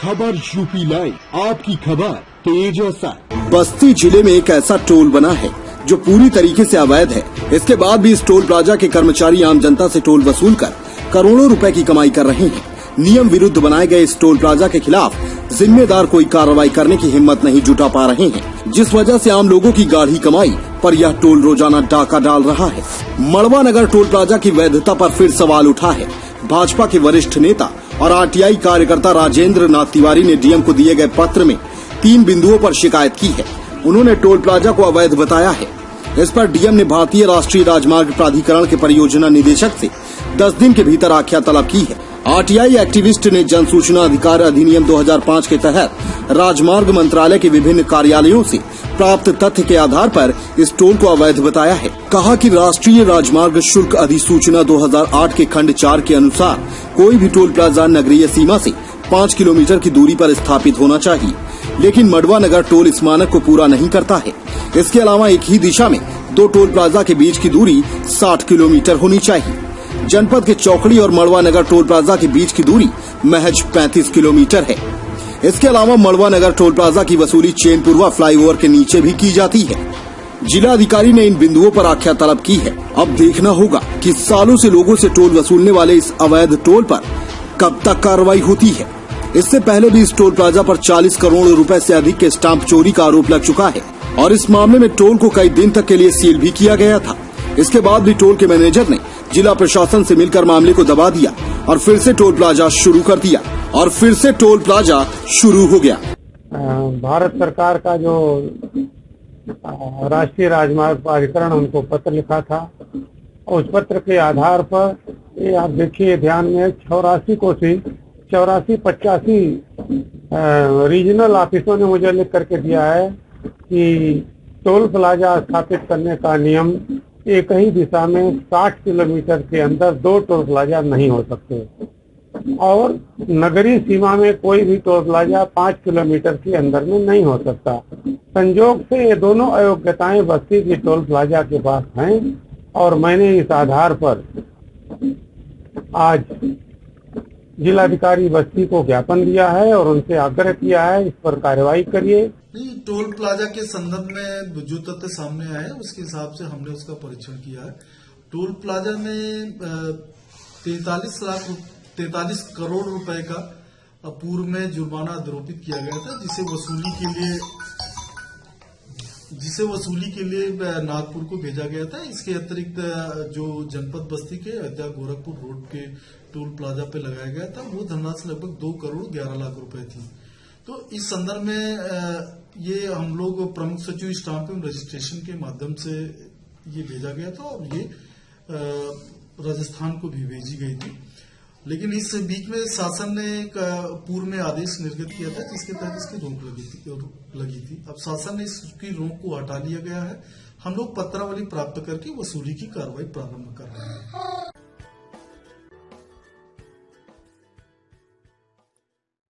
खबर UP live, आपकी खबर तेज असर। बस्ती जिले में एक ऐसा टोल बना है जो पूरी तरीके से अवैध है। इसके बाद भी इस टोल प्लाजा के कर्मचारी आम जनता से टोल वसूल कर करोड़ों रुपए की कमाई कर रहे हैं। नियम विरुद्ध बनाए गए इस टोल प्लाजा के खिलाफ जिम्मेदार कोई कार्रवाई करने की हिम्मत नहीं जुटा पा रहे हैं, जिस वजह से आम लोगों की गाढ़ी कमाई पर यह टोल रोजाना डाका डाल रहा है। मड़वा नगर टोल प्लाजा की वैधता पर फिर सवाल उठा है। भाजपा के वरिष्ठ नेता और आरटीआई कार्यकर्ता राजेंद्र नाथ तिवारी ने डीएम को दिए गए पत्र में 3 बिंदुओं पर शिकायत की है। उन्होंने टोल प्लाजा को अवैध बताया है। इस पर डीएम ने भारतीय राष्ट्रीय राजमार्ग प्राधिकरण के परियोजना निदेशक से 10 दिन के भीतर आख्या तलब की है। आरटीआई एक्टिविस्ट ने जन सूचना अधिकार अधिनियम 2005 के तहत राजमार्ग मंत्रालय के विभिन्न कार्यालयों से प्राप्त तथ्य के आधार पर इस टोल को अवैध बताया है। कहा कि राष्ट्रीय राजमार्ग शुल्क अधिसूचना 2008 के खंड 4 के अनुसार कोई भी टोल प्लाजा नगरीय सीमा से 5 किलोमीटर की दूरी पर स्थापित होना चाहिए, लेकिन मड़वा नगर टोल इस मानक को पूरा नहीं करता है। इसके अलावा एक ही दिशा में 2 टोल प्लाजा के बीच की दूरी 60 किलोमीटर होनी चाहिए। जनपद के चौकड़ी और मड़वा नगर टोल प्लाजा के बीच की दूरी महज 35 किलोमीटर है। इसके अलावा मड़वा नगर टोल प्लाजा की वसूली चैनपुरवा फ्लाईओवर के नीचे भी की जाती है। जिला अधिकारी ने इन बिंदुओं पर आख्या तलब की है। अब देखना होगा कि सालों से लोगों से टोल वसूलने वाले इस अवैध टोल पर कब तक कार्रवाई होती है। इससे पहले भी इस टोल प्लाजा पर 40 करोड़ रुपए से अधिक के स्टाम्प चोरी का आरोप लग चुका है और इस मामले में टोल को कई दिन तक के लिए सील भी किया गया था। इसके बाद भी टोल के मैनेजर ने जिला प्रशासन से मिलकर मामले को दबा दिया और फिर से टोल प्लाजा शुरू हो गया। भारत सरकार का जो राष्ट्रीय राजमार्ग प्राधिकरण उनको पत्र लिखा था, उस पत्र के आधार पर ये आप देखिए ध्यान में 84-85 रीजनल ऑफिसों ने मुझे लिख करके दिया है कि टोल प्लाजा स्थापित करने का नियम एक ही दिशा में 60 किलोमीटर के अंदर 2 टोल प्लाजा नहीं हो सकते और नगरीय सीमा में कोई भी टोल प्लाजा 5 किलोमीटर के अंदर में नहीं हो सकता। संयोग से ये दोनों अयोग्यताएं बस्ती की टोल प्लाजा के पास हैं और मैंने इस आधार पर आज जिलाधिकारी बस्ती को ज्ञापन दिया है और उनसे आग्रह किया है इस पर कार्रवाई करिए। टोल प्लाजा के संदर्भ में जो तथ्य सामने आए उसके हिसाब से हमने उसका परीक्षण किया है। टोल प्लाजा में 43 करोड़ रुपए का पूर्व में जुर्माना आरोपित किया गया था, जिसे वसूली के लिए नागपुर को भेजा गया था। इसके अतिरिक्त जो जनपद बस्ती के अयोध्या गोरखपुर रोड के टोल प्लाजा पे लगाया गया था वो धनराशि लगभग 2 करोड़ 11 लाख रुपए थी। तो इस संदर्भ में ये हम लोग प्रमुख सचिव स्टाम्प एवं रजिस्ट्रेशन के माध्यम से ये भेजा गया था और ये राजस्थान को भी भेजी गई थी। लेकिन इस बीच में शासन ने एक पूर्व में आदेश निर्गत किया था जिसके तहत इसकी रोक लगी थी। अब शासन ने इसकी रोक को हटा लिया गया है। हम लोग पत्रावली प्राप्त करके वसूली की कार्रवाई प्रारंभ कर रहे हैं।